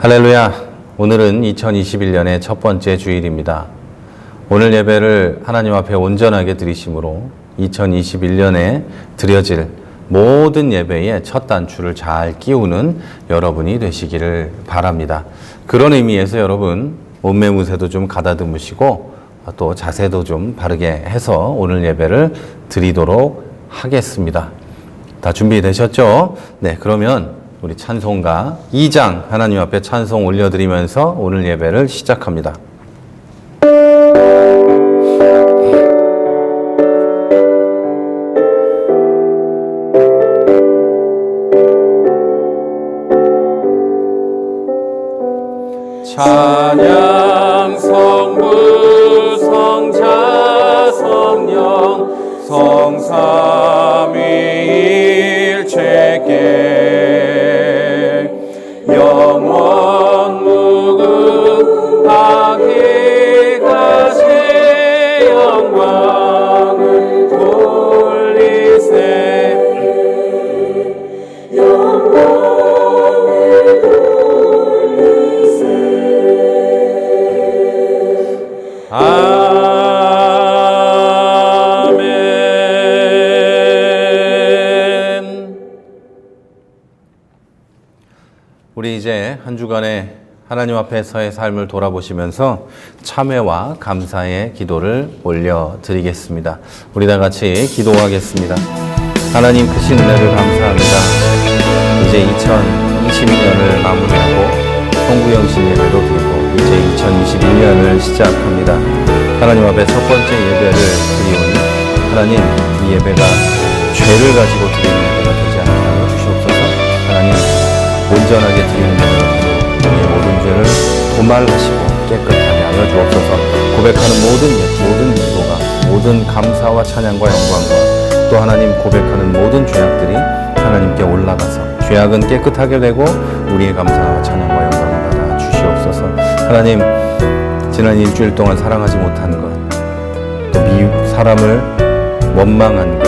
할렐루야. 오늘은 2021년의 첫 번째 주일입니다. 오늘 예배를 하나님 앞에 온전하게 드리심으로 2021년에 드려질 모든 예배의 첫 단추를 잘 끼우는 여러분이 되시기를 바랍니다. 그런 의미에서 여러분 옷매무새도 좀 가다듬으시고 또 자세도 좀 바르게 해서 오늘 예배를 드리도록 하겠습니다. 다 준비되셨죠? 네, 그러면 우리 찬송가 2장 하나님 앞에 찬송 올려드리면서 오늘 예배를 시작합니다. 찬양 성부 성자 성령 성삼위일체께 영원 무궁하게 가세 영광을 돌리세 영광을 돌리세 아멘. 우리 이제 한 주간의 하나님 앞에서의 삶을 돌아보시면서 참회와 감사의 기도를 올려드리겠습니다. 우리 다 같이 기도하겠습니다. 하나님 크신 은혜를 감사합니다. 이제 2022년을 마무리하고 송구영신 예배도 드리고 이제 2021년을 시작합니다. 하나님 앞에 첫 번째 예배를 드리오니 하나님 이 예배가 죄를 가지고 드리는 예배가 되지 않게 하여 주시옵소서. 하나님 온전하게 드리는 예배로 우리의 모든 죄를 도말하시고 깨끗하게 하여 주옵소서. 고백하는 모든 기도가 모든 감사와 찬양과 영광과 또 하나님 고백하는 모든 죄악들이 하나님께 올라가서 죄악은 깨끗하게 되고 우리의 감사와 찬양과 영광을 받아 주시옵소서. 하나님 지난 일주일 동안 사랑하지 못한 것, 또 사람을 원망한 것,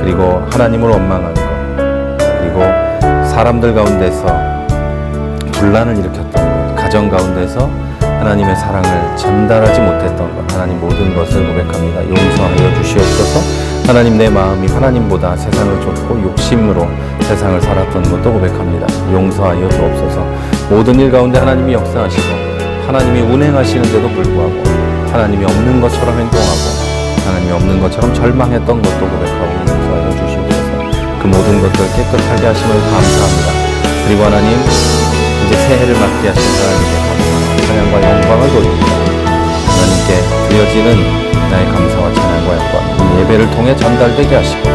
그리고 하나님을 원망한 것, 그리고 사람들 가운데서 분란을 일으켰던 것, 가정 가운데서 하나님의 사랑을 전달하지 못했던 것, 하나님 모든 것을 고백합니다. 용서하여 주시옵소서. 하나님 내 마음이 하나님보다 세상을 쫓고 욕심으로 세상을 살았던 것도 고백합니다. 용서하여 주옵소서. 모든 일 가운데 하나님이 역사하시고 하나님이 운행하시는데도 불구하고 하나님이 없는 것처럼 행동하고 하나님이 없는 것처럼 절망했던 것도 고백하고 용서하여 주시옵소서. 그 모든 것들 깨끗하게 하심을 감사합니다. 그리고 하나님 이제 새해를 맞게 하신 하나님께 감사와 찬양과 영광을 돌립니다. 하나님께 드려지는 나의 감사와 찬양과 영광 이 예배를 통해 전달되게 하시고 이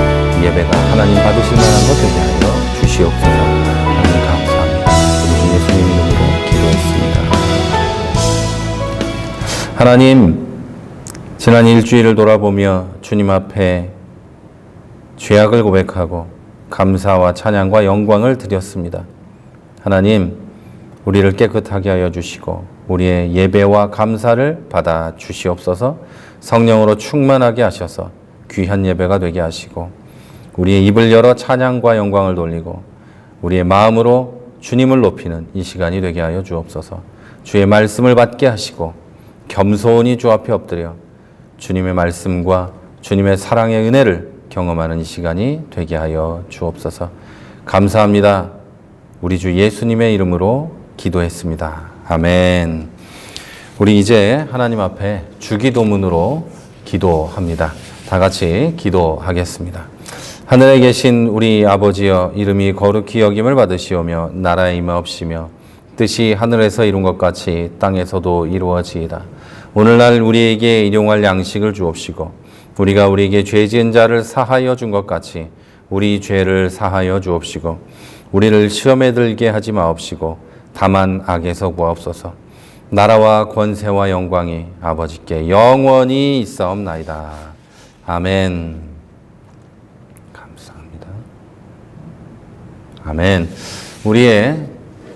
예배가 하나님 받으실 만한 것 되게 하여 주시옵소서. 하나님 감사합니다. 우리 주 예수님 이름으로 기도했습니다. 하나님 지난 일주일을 돌아보며 주님 앞에 죄악을 고백하고 감사와 찬양과 영광을 드렸습니다. 하나님 우리를 깨끗하게 하여 주시고 우리의 예배와 감사를 받아 주시옵소서. 성령으로 충만하게 하셔서 귀한 예배가 되게 하시고 우리의 입을 열어 찬양과 영광을 돌리고 우리의 마음으로 주님을 높이는 이 시간이 되게 하여 주옵소서. 주의 말씀을 받게 하시고 겸손히 주 앞에 엎드려 주님의 말씀과 주님의 사랑의 은혜를 경험하는 이 시간이 되게 하여 주옵소서. 감사합니다. 우리 주 예수님의 이름으로 기도했습니다. 아멘. 우리 이제 하나님 앞에 주기도문으로 기도합니다. 다 같이 기도하겠습니다. 하늘에 계신 우리 아버지여, 이름이 거룩히 여김을 받으시오며 나라의 임하옵시며 뜻이 하늘에서 이룬 것 같이 땅에서도 이루어지이다. 오늘날 우리에게 일용할 양식을 주옵시고 우리가 우리에게 죄 지은 자를 사하여 준 것 같이 우리 죄를 사하여 주옵시고 우리를 시험에 들게 하지 마옵시고 다만 악에서 구하옵소서. 나라와 권세와 영광이 아버지께 영원히 있사옵나이다. 아멘. 감사합니다. 아멘. 우리의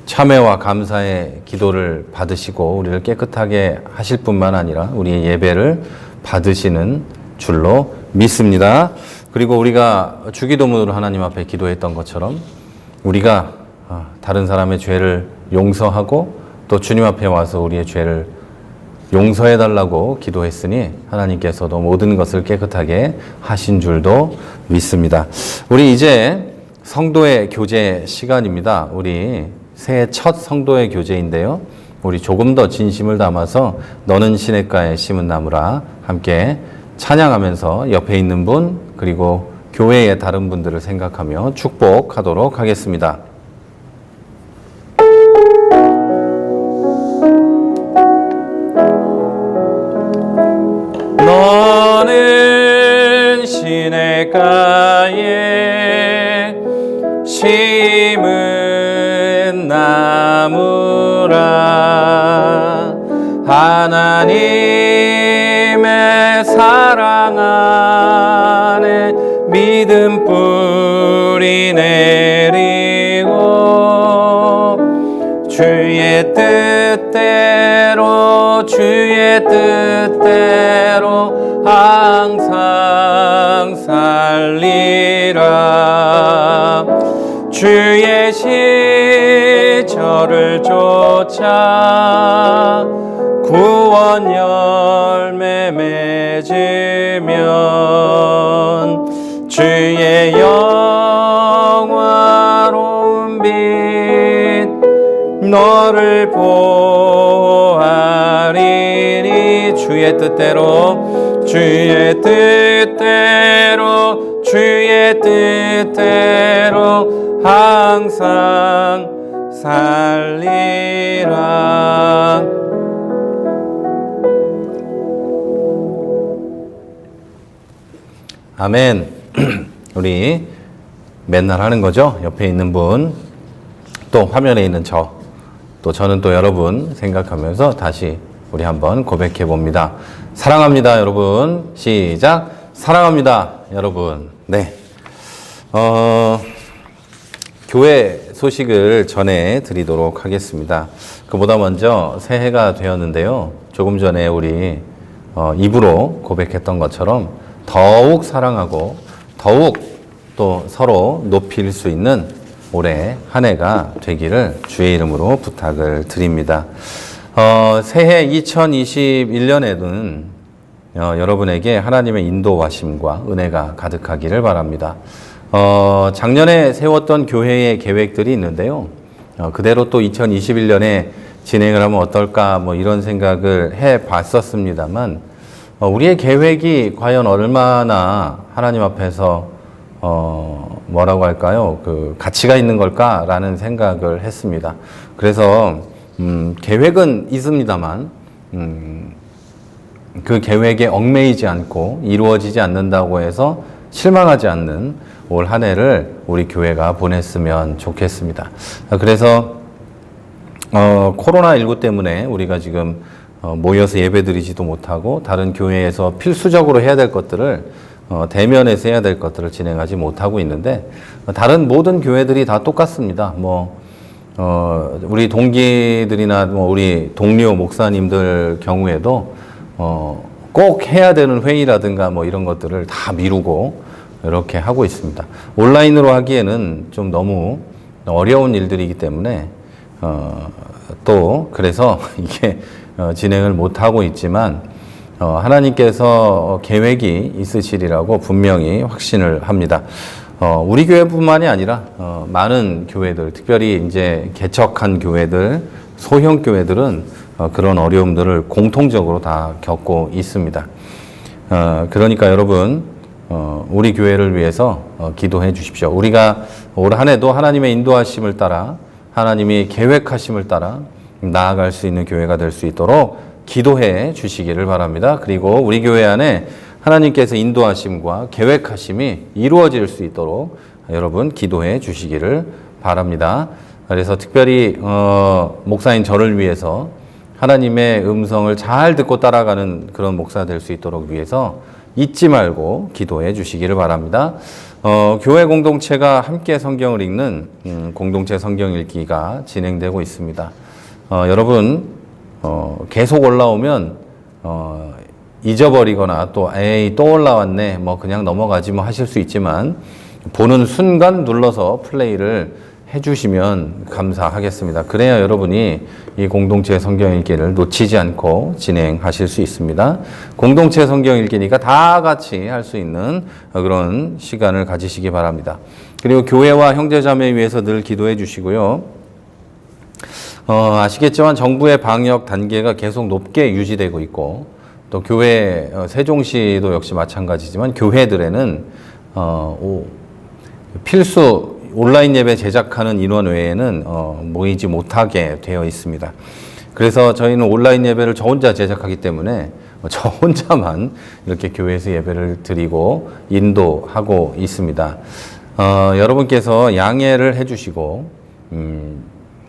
참회와 감사의 기도를 받으시고 우리를 깨끗하게 하실 뿐만 아니라 우리의 예배를 받으시는 줄로 믿습니다. 그리고 우리가 주기도문으로 하나님 앞에 기도했던 것처럼 우리가 다른 사람의 죄를 용서하고 또 주님 앞에 와서 우리의 죄를 용서해 달라고 기도했으니 하나님께서도 모든 것을 깨끗하게 하신 줄도 믿습니다. 우리 이제 성도의 교제 시간입니다. 우리 새해 첫 성도의 교제인데요. 우리 조금 더 진심을 담아서 너는 시냇가에 심은 나무라 함께 찬양하면서 옆에 있는 분 그리고 교회의 다른 분들을 생각하며 축복하도록 하겠습니다. 너는 시냇가에 심은 나무라 하나님의 사랑 안에 믿음 뿌리 내리고 주의 뜻대로 항상 살리라 주의 시절을 쫓아 구원 열매 맺으면 주의 영화로운 빛 너를 보아리니 주의 뜻대로 항상 살리라. 아멘. 우리 맨날 하는 거죠. 옆에 있는 분, 또 화면에 있는 또 저는 또 여러분 생각하면서 다시 우리 한번 고백해 봅니다. 사랑합니다, 여러분. 시작. 사랑합니다, 여러분. 네. 교회 소식을 전해 드리도록 하겠습니다. 그보다 먼저 새해가 되었는데요. 조금 전에 우리 입으로 고백했던 것처럼 더욱 사랑하고 더욱 또 서로 높일 수 있는 올해 한 해가 되기를 주의 이름으로 부탁을 드립니다. 새해 2021년에는 여러분에게 하나님의 인도하심과 은혜가 가득하기를 바랍니다. 작년에 세웠던 교회의 계획들이 있는데요. 그대로 또 2021년에 진행을 하면 어떨까 뭐 이런 생각을 해 봤었습니다만 우리의 계획이 과연 얼마나 하나님 앞에서 뭐라고 할까요? 그 가치가 있는 걸까라는 생각을 했습니다. 그래서 계획은 있습니다만 그 계획에 얽매이지 않고 이루어지지 않는다고 해서 실망하지 않는 올 한 해를 우리 교회가 보냈으면 좋겠습니다. 그래서 코로나19 때문에 우리가 지금 모여서 예배드리지도 못하고 다른 교회에서 필수적으로 해야 될 것들을 대면에서 해야 될 것들을 진행하지 못하고 있는데 다른 모든 교회들이 다 똑같습니다. 우리 동기들이나 우리 동료 목사님들 경우에도 꼭 해야 되는 회의라든가 이런 것들을 다 미루고 이렇게 하고 있습니다. 온라인으로 하기에는 좀 너무 어려운 일들이기 때문에 또 그래서 이게 진행을 못하고 있지만 하나님께서 계획이 있으시리라고 분명히 확신을 합니다. 우리 교회뿐만이 아니라 많은 교회들, 특별히 이제 개척한 교회들, 소형 교회들은 그런 어려움들을 공통적으로 다 겪고 있습니다. 그러니까 여러분, 우리 교회를 위해서 기도해 주십시오. 우리가 올 한 해도 하나님의 인도하심을 따라 하나님이 계획하심을 따라 나아갈 수 있는 교회가 될 수 있도록 기도해 주시기를 바랍니다. 그리고 우리 교회 안에 하나님께서 인도하심과 계획하심이 이루어질 수 있도록 여러분 기도해 주시기를 바랍니다. 그래서 특별히 목사인 저를 위해서 하나님의 음성을 잘 듣고 따라가는 그런 목사 될 수 있도록 위해서 잊지 말고 기도해 주시기를 바랍니다. 교회 공동체가 함께 성경을 읽는 공동체 성경 읽기가 진행되고 있습니다. 여러분 계속 올라오면 잊어버리거나 또 에이 또 올라왔네 그냥 넘어가지 하실 수 있지만 보는 순간 눌러서 플레이를 해주시면 감사하겠습니다. 그래야 여러분이 이 공동체 성경 읽기를 놓치지 않고 진행하실 수 있습니다. 공동체 성경 읽기니까 다 같이 할 수 있는 그런 시간을 가지시기 바랍니다. 그리고 교회와 형제자매 위해서 늘 기도해 주시고요. 아시겠지만 정부의 방역 단계가 계속 높게 유지되고 있고 또 교회 세종시도 역시 마찬가지지만 교회들에는 필수 온라인 예배 제작하는 인원 외에는 모이지 못하게 되어 있습니다. 그래서 저희는 온라인 예배를 저 혼자 제작하기 때문에 저 혼자만 이렇게 교회에서 예배를 드리고 인도하고 있습니다. 여러분께서 양해를 해주시고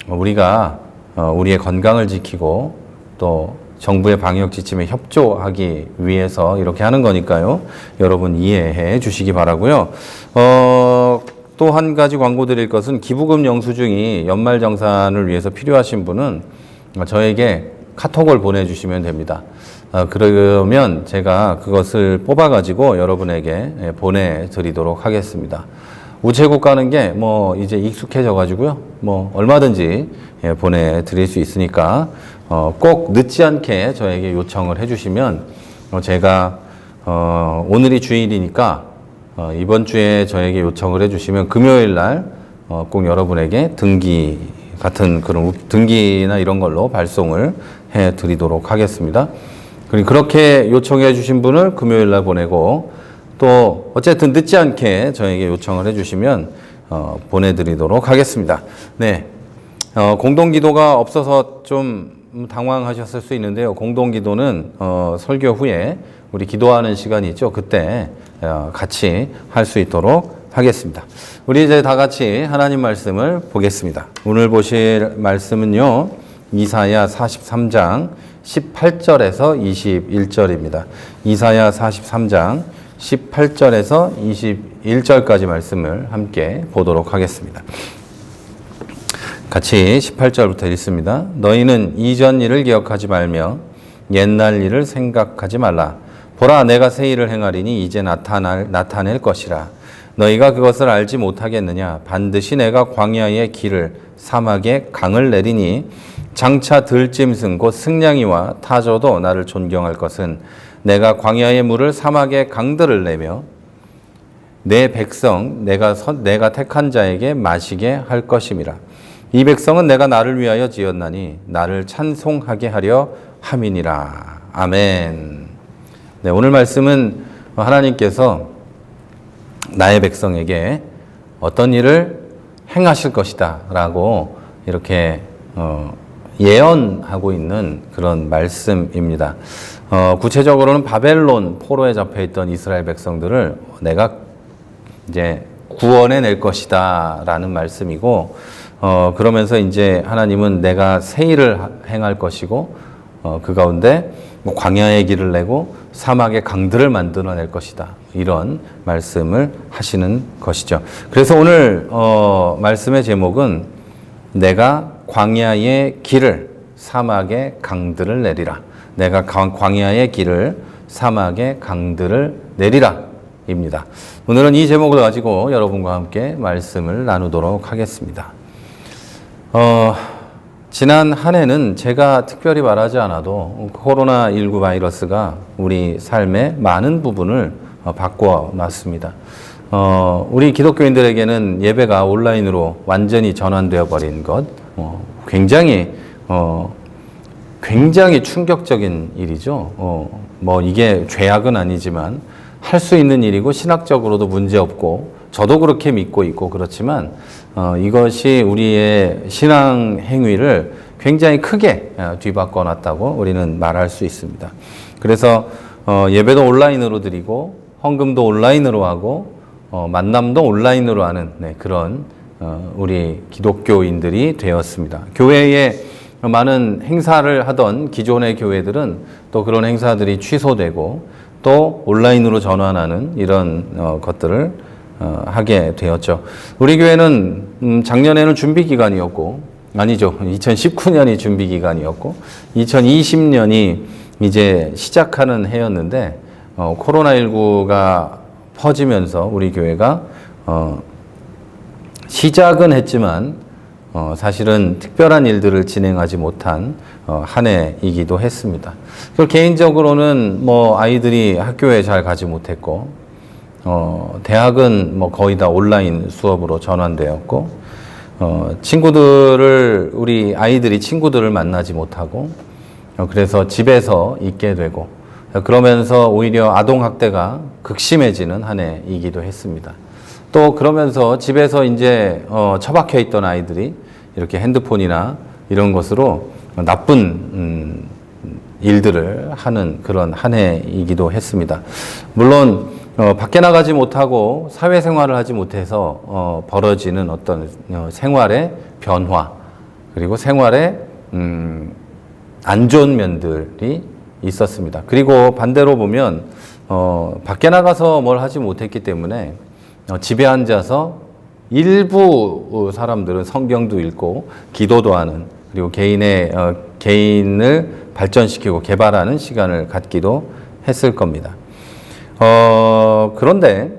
우리가 우리의 건강을 지키고 또 정부의 방역 지침에 협조하기 위해서 이렇게 하는 거니까요. 여러분 이해해 주시기 바라고요. 또 한 가지 광고 드릴 것은 기부금 영수증이 연말정산을 위해서 필요하신 분은 저에게 카톡을 보내주시면 됩니다. 그러면 제가 그것을 뽑아가지고 여러분에게 보내드리도록 하겠습니다. 우체국 가는 게 뭐 이제 익숙해져가지고요. 뭐 얼마든지 보내드릴 수 있으니까 꼭 늦지 않게 저에게 요청을 해주시면 제가 오늘이 주일이니까 이번 주에 저에게 요청을 해주시면 금요일 날 꼭 여러분에게 등기 같은 그런 등기나 이런 걸로 발송을 해드리도록 하겠습니다. 그리고 그렇게 요청해 주신 분을 금요일 날 보내고 또 어쨌든 늦지 않게 저에게 요청을 해주시면 보내드리도록 하겠습니다. 네, 공동기도가 없어서 좀 당황하셨을 수 있는데요. 공동기도는 설교 후에 우리 기도하는 시간이 있죠. 그때 같이 할 수 있도록 하겠습니다. 우리 이제 다 같이 하나님 말씀을 보겠습니다. 오늘 보실 말씀은요, 이사야 43장 18절에서 21절입니다. 이사야 43장 18절에서 21절까지 말씀을 함께 보도록 하겠습니다. 같이 18절부터 읽습니다. 너희는 이전 일을 기억하지 말며 옛날 일을 생각하지 말라. 보라, 내가 새 일을 행하리니 이제 나타낼 것이라. 너희가 그것을 알지 못하겠느냐? 반드시 내가 광야의 길을 사막에 강을 내리니 장차 들짐승 곧 승냥이와 타조도 나를 존경할 것은 내가 광야의 물을 사막에 강들을 내며 내 백성 내가 택한 자에게 마시게 할 것임이라. 이 백성은 내가 나를 위하여 지었나니 나를 찬송하게 하려 함이니라. 아멘. 네, 오늘 말씀은 하나님께서 나의 백성에게 어떤 일을 행하실 것이다 라고 이렇게 예언하고 있는 그런 말씀입니다. 구체적으로는 바벨론 포로에 잡혀있던 이스라엘 백성들을 내가 이제 구원해 낼 것이다 라는 말씀이고, 그러면서 이제 하나님은 내가 새 일을 행할 것이고, 그 가운데 광야의 길을 내고 사막의 강들을 만들어낼 것이다. 이런 말씀을 하시는 것이죠. 그래서 오늘 말씀의 제목은 내가 광야의 길을 사막의 강들을 내리라. 내가 광야의 길을 사막의 강들을 내리라 입니다. 오늘은 이 제목을 가지고 여러분과 함께 말씀을 나누도록 하겠습니다. 지난 한 해는 제가 특별히 말하지 않아도 코로나19 바이러스가 우리 삶의 많은 부분을 바꿔놨습니다. 우리 기독교인들에게는 예배가 온라인으로 완전히 전환되어 버린 것, 굉장히 충격적인 일이죠. 뭐 이게 죄악은 아니지만 할 수 있는 일이고 신학적으로도 문제 없고 저도 그렇게 믿고 있고 그렇지만 이것이 우리의 신앙 행위를 굉장히 크게 뒤바꿔 놨다고 우리는 말할 수 있습니다. 그래서 예배도 온라인으로 드리고 헌금도 온라인으로 하고 만남도 온라인으로 하는 그런 우리 기독교인들이 되었습니다. 교회에 많은 행사를 하던 기존의 교회들은 또 그런 행사들이 취소되고 또 온라인으로 전환하는 이런 것들을 하게 되었죠. 우리 교회는 작년에는 준비 기간이었고, 아니죠. 2019년이 준비 기간이었고 2020년이 이제 시작하는 해였는데 코로나19가 퍼지면서 우리 교회가 시작은 했지만 사실은 특별한 일들을 진행하지 못한 한 해이기도 했습니다. 그리고 개인적으로는 뭐 아이들이 학교에 잘 가지 못했고, 대학은 뭐 거의 다 온라인 수업으로 전환되었고, 우리 아이들이 친구들을 만나지 못하고, 그래서 집에서 있게 되고, 그러면서 오히려 아동학대가 극심해지는 한 해이기도 했습니다. 또 그러면서 집에서 이제 처박혀 있던 아이들이 이렇게 핸드폰이나 이런 것으로 나쁜 일들을 하는 그런 한 해이기도 했습니다. 물론 밖에 나가지 못하고 사회생활을 하지 못해서 벌어지는 어떤 생활의 변화, 그리고 생활의 안 좋은 면들이 있었습니다. 그리고 반대로 보면 밖에 나가서 뭘 하지 못했기 때문에 집에 앉아서 일부 사람들은 성경도 읽고 기도도 하는, 그리고 개인을 발전시키고 개발하는 시간을 갖기도 했을 겁니다. 그런데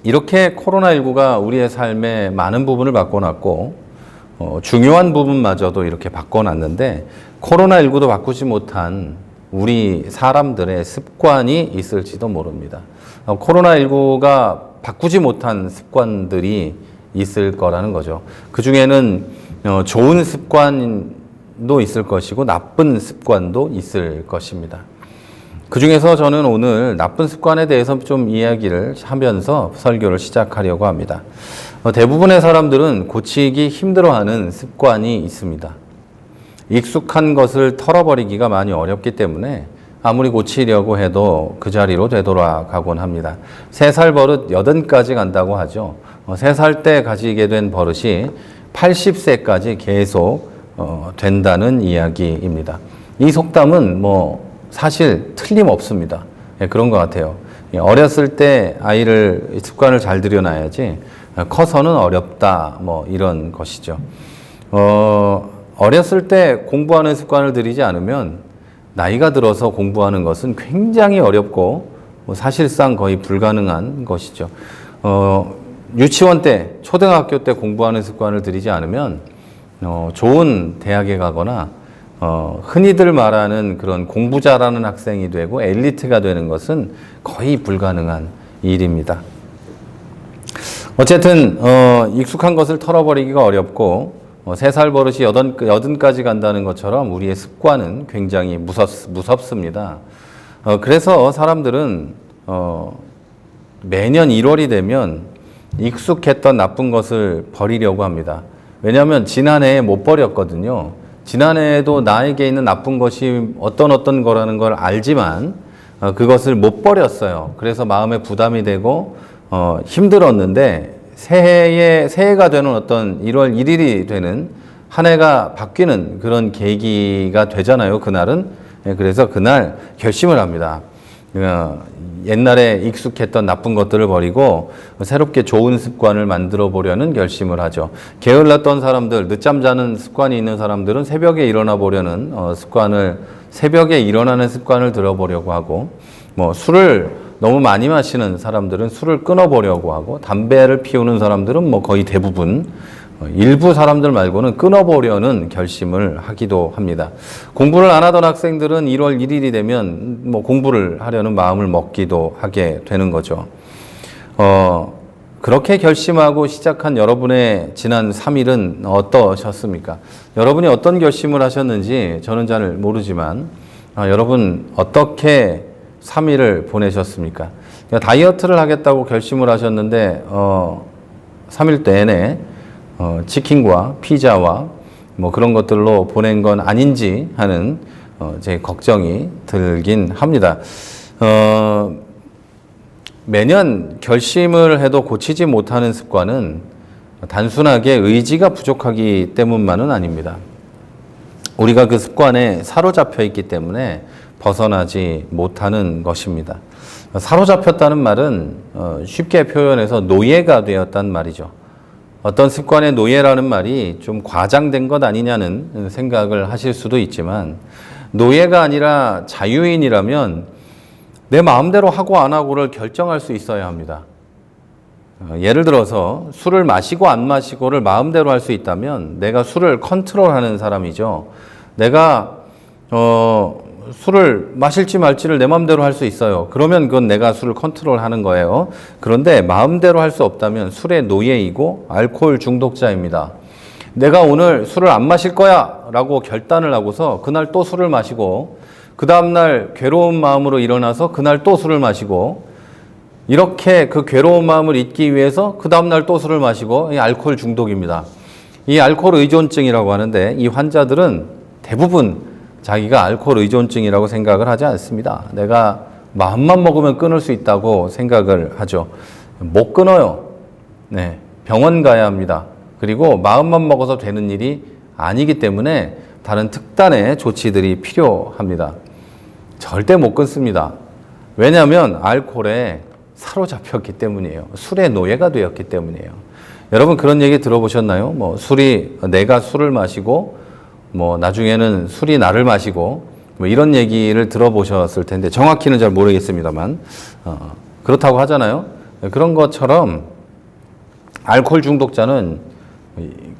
이렇게 코로나19가 우리의 삶의 많은 부분을 바꿔놨고, 중요한 부분마저도 이렇게 바꿔놨는데, 코로나19도 바꾸지 못한 우리 사람들의 습관이 있을지도 모릅니다. 코로나19가 바꾸지 못한 습관들이 있을 거라는 거죠. 그 중에는 좋은 습관도 있을 것이고 나쁜 습관도 있을 것입니다. 그 중에서 저는 오늘 나쁜 습관에 대해서 좀 이야기를 하면서 설교를 시작하려고 합니다. 대부분의 사람들은 고치기 힘들어하는 습관이 있습니다. 익숙한 것을 털어버리기가 많이 어렵기 때문에 아무리 고치려고 해도 그 자리로 되돌아가곤 합니다. 3살 버릇 80까지 간다고 하죠. 3살 때 가지게 된 버릇이 80세까지 계속 된다는 이야기입니다. 이 속담은 뭐 사실 틀림없습니다. 그런 것 같아요. 어렸을 때 아이를 습관을 잘 들여놔야지 커서는 어렵다, 뭐 이런 것이죠. 어렸을 때 공부하는 습관을 들이지 않으면 나이가 들어서 공부하는 것은 굉장히 어렵고 사실상 거의 불가능한 것이죠. 유치원 때, 초등학교 때 공부하는 습관을 들이지 않으면 좋은 대학에 가거나 흔히들 말하는 그런 공부 잘하는 학생이 되고 엘리트가 되는 것은 거의 불가능한 일입니다. 어쨌든 익숙한 것을 털어버리기가 어렵고 3살 버릇이 80까지 간다는 것처럼 우리의 습관은 굉장히 무섭습니다. 그래서 사람들은 매년 1월이 되면 익숙했던 나쁜 것을 버리려고 합니다. 왜냐하면 지난해에 못 버렸거든요. 지난해에도 나에게 있는 나쁜 것이 어떤 거라는 걸 알지만 그것을 못 버렸어요. 그래서 마음에 부담이 되고 힘들었는데 새해가 되는 어떤 1월 1일이 되는 한 해가 바뀌는 그런 계기가 되잖아요. 그날은. 그래서 그날 결심을 합니다. 옛날에 익숙했던 나쁜 것들을 버리고 새롭게 좋은 습관을 만들어 보려는 결심을 하죠. 게을렀던 사람들, 늦잠 자는 습관이 있는 사람들은 새벽에 일어나 보려는 새벽에 일어나는 습관을 들어보려고 하고, 뭐 술을 너무 많이 마시는 사람들은 술을 끊어보려고 하고, 담배를 피우는 사람들은 뭐 거의 대부분 일부 사람들 말고는 끊어보려는 결심을 하기도 합니다. 공부를 안 하던 학생들은 1월 1일이 되면 뭐 공부를 하려는 마음을 먹기도 하게 되는 거죠. 그렇게 결심하고 시작한 여러분의 지난 3일은 어떠셨습니까? 여러분이 어떤 결심을 하셨는지 저는 잘 모르지만 여러분 어떻게 3일을 보내셨습니까? 다이어트를 하겠다고 결심을 하셨는데 3일 내내 치킨과 피자와 뭐 그런 것들로 보낸 건 아닌지 하는 제 걱정이 들긴 합니다. 매년 결심을 해도 고치지 못하는 습관은 단순하게 의지가 부족하기 때문만은 아닙니다. 우리가 그 습관에 사로잡혀 있기 때문에 벗어나지 못하는 것입니다. 사로잡혔다는 말은 쉽게 표현해서 노예가 되었단 말이죠. 어떤 습관의 노예라는 말이 좀 과장된 것 아니냐는 생각을 하실 수도 있지만, 노예가 아니라 자유인이라면 내 마음대로 하고 안 하고를 결정할 수 있어야 합니다. 예를 들어서 술을 마시고 안 마시고를 마음대로 할 수 있다면 내가 술을 컨트롤하는 사람이죠. 내가 술을 마실지 말지를 내 마음대로 할 수 있어요. 그러면 그건 내가 술을 컨트롤하는 거예요. 그런데 마음대로 할 수 없다면 술의 노예이고 알코올 중독자입니다. 내가 오늘 술을 안 마실 거야 라고 결단을 하고서 그날 또 술을 마시고 그 다음날 괴로운 마음으로 일어나서 그날 또 술을 마시고 이렇게 그 괴로운 마음을 잊기 위해서 그 다음날 또 술을 마시고 이 알코올 중독입니다. 이 알코올 의존증이라고 하는데 이 환자들은 대부분 자기가 알코올 의존증이라고 생각을 하지 않습니다. 내가 마음만 먹으면 끊을 수 있다고 생각을 하죠. 못 끊어요. 네, 병원 가야 합니다. 그리고 마음만 먹어서 되는 일이 아니기 때문에 다른 특단의 조치들이 필요합니다. 절대 못 끊습니다. 왜냐하면 알코올에 사로잡혔기 때문이에요. 술의 노예가 되었기 때문이에요. 여러분 그런 얘기 들어보셨나요? 뭐 내가 술을 마시고 나중에는 술이 나를 마시고 이런 얘기를 들어보셨을 텐데 정확히는 잘 모르겠습니다만 그렇다고 하잖아요. 그런 것처럼 알코올 중독자는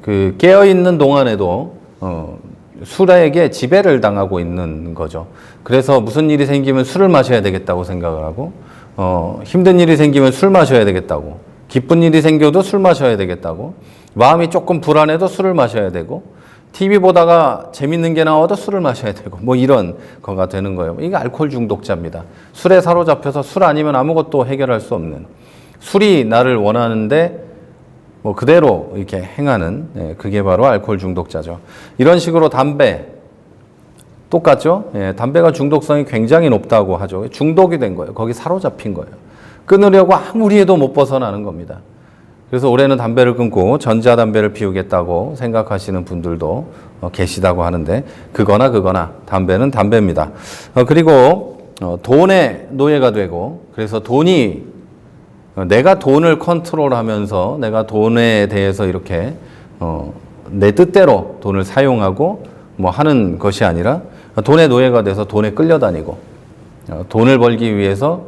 그 깨어있는 동안에도 술에게 지배를 당하고 있는 거죠. 그래서 무슨 일이 생기면 술을 마셔야 되겠다고 생각을 하고 힘든 일이 생기면 술 마셔야 되겠다고, 기쁜 일이 생겨도 술 마셔야 되겠다고, 마음이 조금 불안해도 술을 마셔야 되고, TV 보다가 재밌는 게 나와도 술을 마셔야 되고, 이런 거가 되는 거예요. 이게 알코올 중독자입니다. 술에 사로잡혀서 술 아니면 아무것도 해결할 수 없는, 술이 나를 원하는데 그대로 이렇게 행하는, 그게 바로 알코올 중독자죠. 이런 식으로 담배, 똑같죠? 담배가 중독성이 굉장히 높다고 하죠. 중독이 된 거예요. 거기 사로잡힌 거예요. 끊으려고 아무리 해도 못 벗어나는 겁니다. 그래서 올해는 담배를 끊고 전자담배를 피우겠다고 생각하시는 분들도 계시다고 하는데 그거나 담배는 담배입니다. 그리고 돈의 노예가 되고 그래서 내가 돈을 컨트롤하면서 내가 돈에 대해서 이렇게 내 뜻대로 돈을 사용하고 하는 것이 아니라 돈의 노예가 돼서 돈에 끌려다니고 돈을 벌기 위해서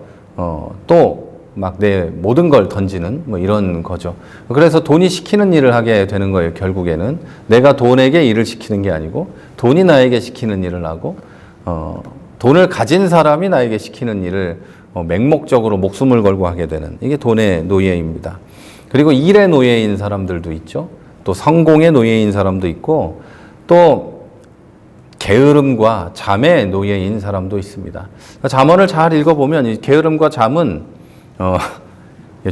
또 막 내 모든 걸 던지는 이런 거죠. 그래서 돈이 시키는 일을 하게 되는 거예요. 결국에는 내가 돈에게 일을 시키는 게 아니고 돈이 나에게 시키는 일을 하고 돈을 가진 사람이 나에게 시키는 일을 맹목적으로 목숨을 걸고 하게 되는 이게 돈의 노예입니다. 그리고 일의 노예인 사람들도 있죠. 또 성공의 노예인 사람도 있고 또 게으름과 잠의 노예인 사람도 있습니다. 잠언을 잘 읽어보면 이 게으름과 잠은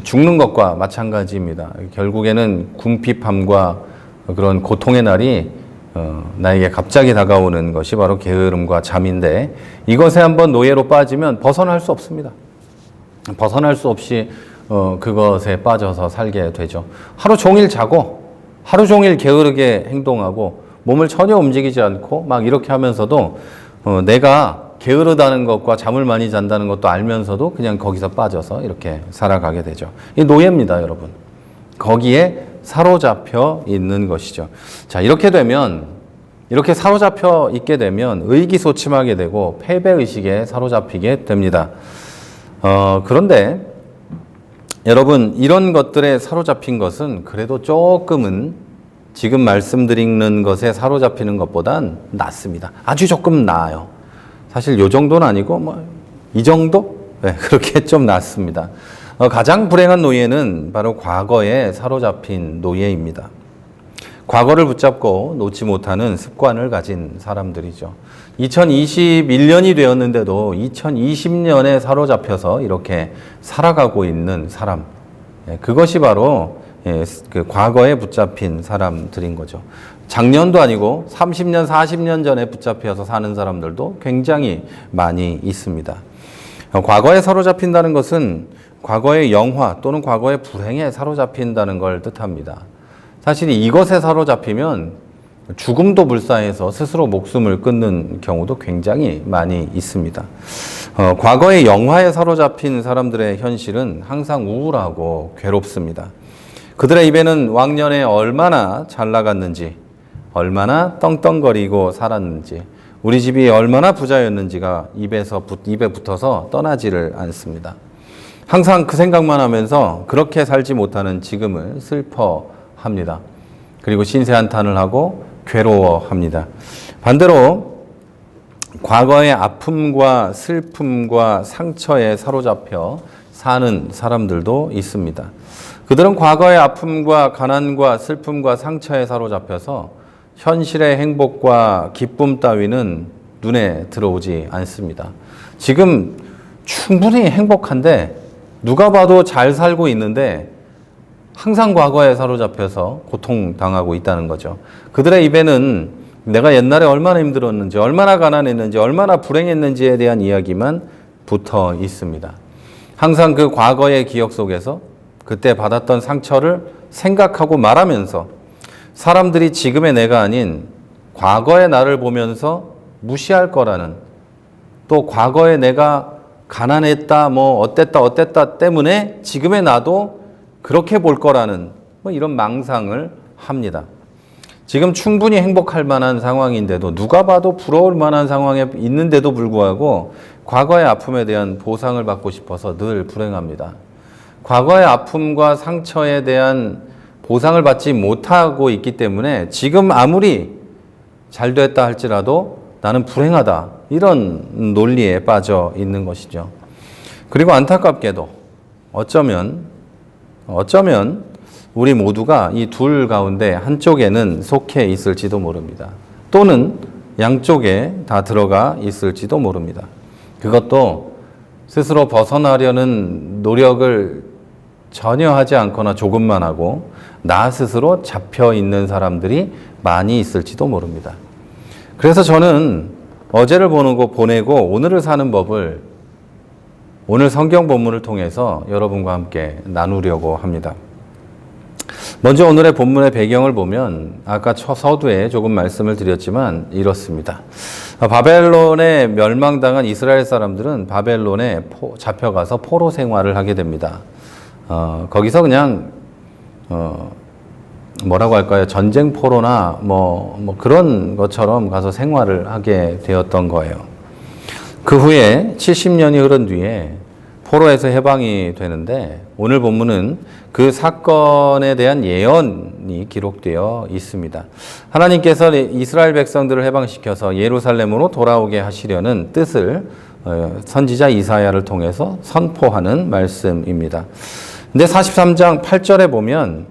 죽는 것과 마찬가지입니다. 결국에는 궁핍함과 그런 고통의 날이 나에게 갑자기 다가오는 것이 바로 게으름과 잠인데 이것에 한번 노예로 빠지면 벗어날 수 없습니다. 벗어날 수 없이 그것에 빠져서 살게 되죠. 하루 종일 자고 하루 종일 게으르게 행동하고 몸을 전혀 움직이지 않고 막 이렇게 하면서도 내가 게으르다는 것과 잠을 많이 잔다는 것도 알면서도 그냥 거기서 빠져서 이렇게 살아가게 되죠. 이 노예입니다, 여러분. 거기에 사로잡혀 있는 것이죠. 자, 이렇게 사로잡혀 있게 되면 의기소침하게 되고 패배의식에 사로잡히게 됩니다. 그런데 여러분, 이런 것들에 사로잡힌 것은 그래도 조금은 지금 말씀드리는 것에 사로잡히는 것보단 낫습니다. 아주 조금 나아요. 사실 요 정도는 아니고 이 정도? 네, 그렇게 좀 낫습니다. 가장 불행한 노예는 바로 과거에 사로잡힌 노예입니다. 과거를 붙잡고 놓지 못하는 습관을 가진 사람들이죠. 2021년이 되었는데도 2020년에 사로잡혀서 이렇게 살아가고 있는 사람. 그것이 바로 그 과거에 붙잡힌 사람들인 거죠. 작년도 아니고 30년, 40년 전에 붙잡혀서 사는 사람들도 굉장히 많이 있습니다. 과거에 사로잡힌다는 것은 과거의 영화 또는 과거의 불행에 사로잡힌다는 걸 뜻합니다. 사실 이것에 사로잡히면 죽음도 불사해서 스스로 목숨을 끊는 경우도 굉장히 많이 있습니다. 과거의 영화에 사로잡힌 사람들의 현실은 항상 우울하고 괴롭습니다. 그들의 입에는 왕년에 얼마나 잘 나갔는지, 얼마나 떵떵거리고 살았는지, 우리 집이 얼마나 부자였는지가 입에 붙어서 떠나지를 않습니다. 항상 그 생각만 하면서 그렇게 살지 못하는 지금을 슬퍼합니다. 그리고 신세한탄을 하고 괴로워합니다. 반대로 과거의 아픔과 슬픔과 상처에 사로잡혀 사는 사람들도 있습니다. 그들은 과거의 아픔과 가난과 슬픔과 상처에 사로잡혀서 현실의 행복과 기쁨 따위는 눈에 들어오지 않습니다. 지금 충분히 행복한데 누가 봐도 잘 살고 있는데 항상 과거에 사로잡혀서 고통당하고 있다는 거죠. 그들의 입에는 내가 옛날에 얼마나 힘들었는지, 얼마나 가난했는지, 얼마나 불행했는지에 대한 이야기만 붙어 있습니다. 항상 그 과거의 기억 속에서 그때 받았던 상처를 생각하고 말하면서 사람들이 지금의 내가 아닌 과거의 나를 보면서 무시할 거라는, 또 과거의 내가 가난했다, 어땠다 때문에 지금의 나도 그렇게 볼 거라는 이런 망상을 합니다. 지금 충분히 행복할 만한 상황인데도, 누가 봐도 부러울 만한 상황에 있는데도 불구하고 과거의 아픔에 대한 보상을 받고 싶어서 늘 불행합니다. 과거의 아픔과 상처에 대한 보상을 받지 못하고 있기 때문에 지금 아무리 잘 됐다 할지라도 나는 불행하다, 이런 논리에 빠져 있는 것이죠. 그리고 안타깝게도 어쩌면 우리 모두가 이 둘 가운데 한쪽에는 속해 있을지도 모릅니다. 또는 양쪽에 다 들어가 있을지도 모릅니다. 그것도 스스로 벗어나려는 노력을 전혀 하지 않거나 조금만 하고 나 스스로 잡혀 있는 사람들이 많이 있을지도 모릅니다. 그래서 저는 어제를 보내고 오늘을 사는 법을 오늘 성경 본문을 통해서 여러분과 함께 나누려고 합니다. 먼저 오늘의 본문의 배경을 보면 아까 서두에 조금 말씀을 드렸지만 이렇습니다. 바벨론에 멸망당한 이스라엘 사람들은 바벨론에 잡혀가서 포로 생활을 하게 됩니다. 거기서 그냥 뭐라고 할까요? 전쟁 포로나 그런 것처럼 가서 생활을 하게 되었던 거예요. 그 후에 70년이 흐른 뒤에 포로에서 해방이 되는데 오늘 본문은 그 사건에 대한 예언이 기록되어 있습니다. 하나님께서 이스라엘 백성들을 해방시켜서 예루살렘으로 돌아오게 하시려는 뜻을 선지자 이사야를 통해서 선포하는 말씀입니다. 근데 43장 8절에 보면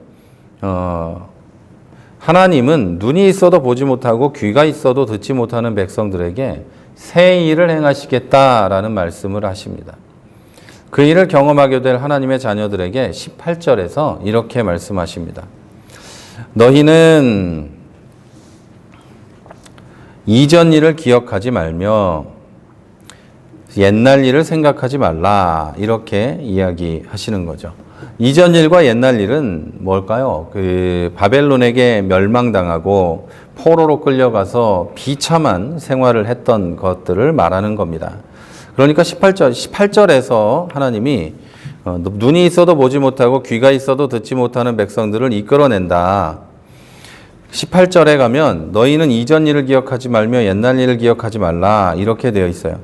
하나님은 눈이 있어도 보지 못하고 귀가 있어도 듣지 못하는 백성들에게 새 일을 행하시겠다라는 말씀을 하십니다. 그 일을 경험하게 될 하나님의 자녀들에게 18절에서 이렇게 말씀하십니다. 너희는 이전 일을 기억하지 말며 옛날 일을 생각하지 말라, 이렇게 이야기하시는 거죠. 이전 일과 옛날 일은 뭘까요? 바벨론에게 멸망당하고 포로로 끌려가서 비참한 생활을 했던 것들을 말하는 겁니다. 그러니까 18절에서 하나님이 눈이 있어도 보지 못하고 귀가 있어도 듣지 못하는 백성들을 이끌어낸다. 18절에 가면 너희는 이전 일을 기억하지 말며 옛날 일을 기억하지 말라, 이렇게 되어 있어요.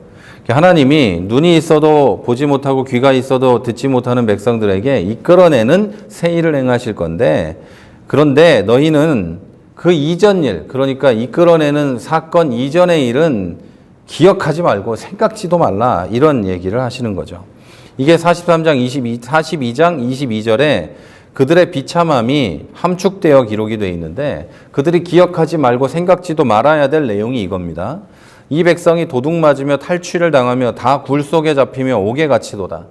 하나님이 눈이 있어도 보지 못하고 귀가 있어도 듣지 못하는 백성들에게 이끌어내는 새 일을 행하실 건데, 그런데 너희는 그 이전 일, 그러니까 이끌어내는 사건 이전의 일은 기억하지 말고 생각지도 말라, 이런 얘기를 하시는 거죠. 이게 42장 22절에 그들의 비참함이 함축되어 기록이 되어 있는데 그들이 기억하지 말고 생각지도 말아야 될 내용이 이겁니다. 이 백성이 도둑 맞으며 탈취를 당하며 다 굴 속에 잡히며 옥에 갇히도다.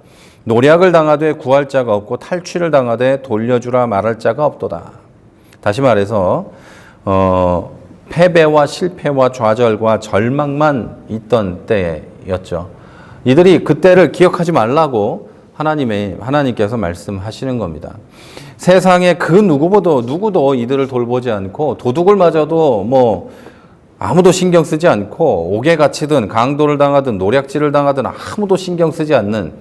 노략을 당하되 구할 자가 없고 탈취를 당하되 돌려주라 말할 자가 없도다. 다시 말해서 패배와 실패와 좌절과 절망만 있던 때였죠. 이들이 그때를 기억하지 말라고 하나님께서 말씀하시는 겁니다. 세상에 그 누구도 이들을 돌보지 않고 도둑을 맞아도 아무도 신경 쓰지 않고 옥에 갇히든 강도를 당하든 노략질을 당하든 아무도 신경 쓰지 않는,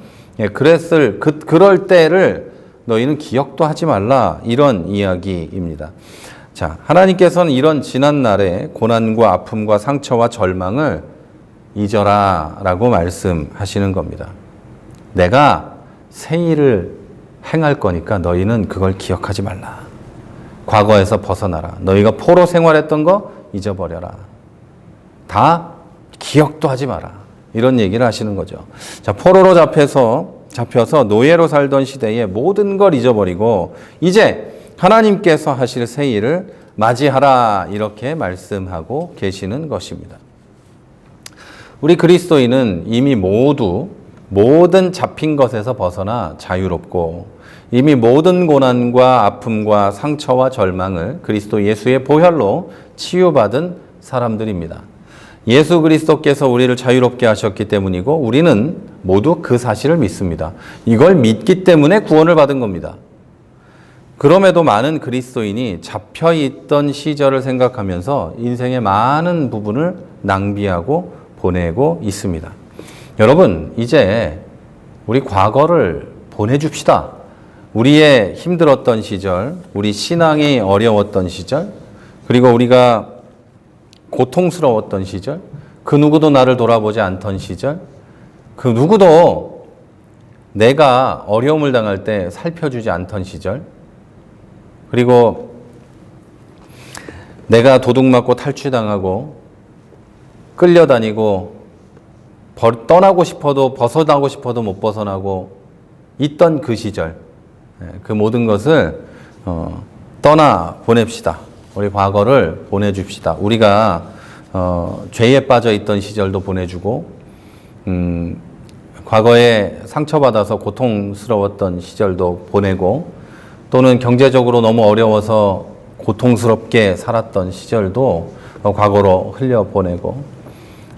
그럴 때를 너희는 기억도 하지 말라, 이런 이야기입니다. 자, 하나님께서는 이런 지난날의 고난과 아픔과 상처와 절망을 잊어라 라고 말씀하시는 겁니다. 내가 새 일을 행할 거니까 너희는 그걸 기억하지 말라. 과거에서 벗어나라. 너희가 포로 생활했던 거 잊어버려라. 다 기억도 하지 마라. 이런 얘기를 하시는 거죠. 자, 포로로 잡혀서 노예로 살던 시대에 모든 걸 잊어버리고 이제 하나님께서 하실 새 일을 맞이하라. 이렇게 말씀하고 계시는 것입니다. 우리 그리스도인은 이미 모든 잡힌 것에서 벗어나 자유롭고 이미 모든 고난과 아픔과 상처와 절망을 그리스도 예수의 보혈로 치유받은 사람들입니다. 예수 그리스도께서 우리를 자유롭게 하셨기 때문이고 우리는 모두 그 사실을 믿습니다. 이걸 믿기 때문에 구원을 받은 겁니다. 그럼에도 많은 그리스도인이 잡혀있던 시절을 생각하면서 인생의 많은 부분을 낭비하고 보내고 있습니다. 여러분, 이제 우리 과거를 보내줍시다. 우리의 힘들었던 시절, 우리 신앙이 어려웠던 시절, 그리고 우리가 고통스러웠던 시절, 그 누구도 나를 돌아보지 않던 시절, 그 누구도 내가 어려움을 당할 때 살펴주지 않던 시절, 그리고 내가 도둑맞고 탈취당하고 끌려다니고 떠나고 싶어도 벗어나고 싶어도 못 벗어나고 있던 그 시절, 그 모든 것을 떠나 보냅시다. 우리 과거를 보내줍시다. 우리가 죄에 빠져 있던 시절도 보내주고 과거에 상처받아서 고통스러웠던 시절도 보내고 또는 경제적으로 너무 어려워서 고통스럽게 살았던 시절도 과거로 흘려보내고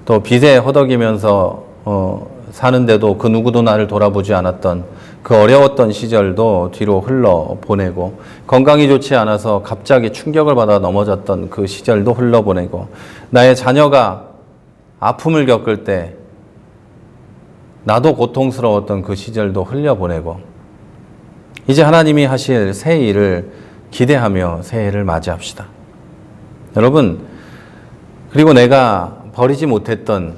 또 빚에 허덕이면서 사는데도 그 누구도 나를 돌아보지 않았던 그 어려웠던 시절도 뒤로 흘러보내고 건강이 좋지 않아서 갑자기 충격을 받아 넘어졌던 그 시절도 흘러보내고 나의 자녀가 아픔을 겪을 때 나도 고통스러웠던 그 시절도 흘려보내고 이제 하나님이 하실 새 일을 기대하며 새 해를 맞이합시다. 여러분, 그리고 내가 버리지 못했던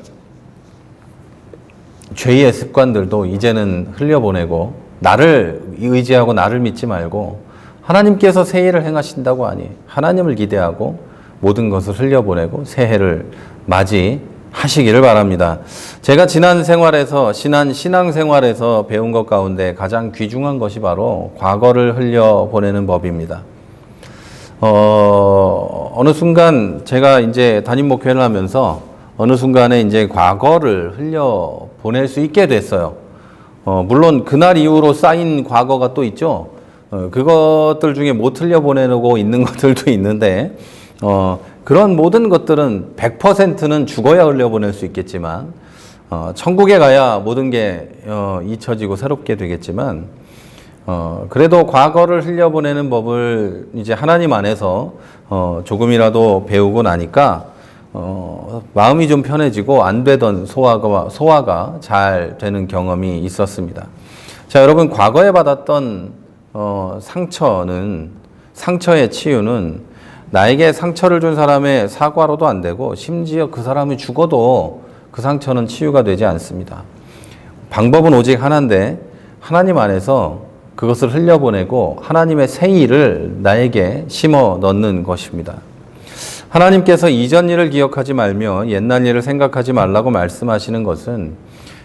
죄의 습관들도 이제는 흘려보내고 나를 의지하고 나를 믿지 말고 하나님께서 새 일을 행하신다고 하니 하나님을 기대하고 모든 것을 흘려보내고 새 해를 맞이하시기를 바랍니다. 제가 지난 신앙생활에서 배운 것 가운데 가장 귀중한 것이 바로 과거를 흘려보내는 법입니다. 어느 순간 제가 이제 담임 목회를 하면서 어느 순간에 이제 과거를 흘려보낼 수 있게 됐어요. 물론 그날 이후로 쌓인 과거가 또 있죠. 그것들 중에 못 흘려보내고 있는 것들도 있는데, 그런 모든 것들은 100%는 죽어야 흘려보낼 수 있겠지만, 천국에 가야 모든 게 잊혀지고 새롭게 되겠지만, 그래도 과거를 흘려보내는 법을 이제 하나님 안에서 조금이라도 배우고 나니까 마음이 좀 편해지고 안 되던 소화가 잘 되는 경험이 있었습니다. 자, 여러분, 과거에 받았던 상처의 치유는 나에게 상처를 준 사람의 사과로도 안 되고 심지어 그 사람이 죽어도 그 상처는 치유가 되지 않습니다. 방법은 오직 하나인데 하나님 안에서 그것을 흘려보내고 하나님의 새 일을 나에게 심어 넣는 것입니다. 하나님께서 이전 일을 기억하지 말며 옛날 일을 생각하지 말라고 말씀하시는 것은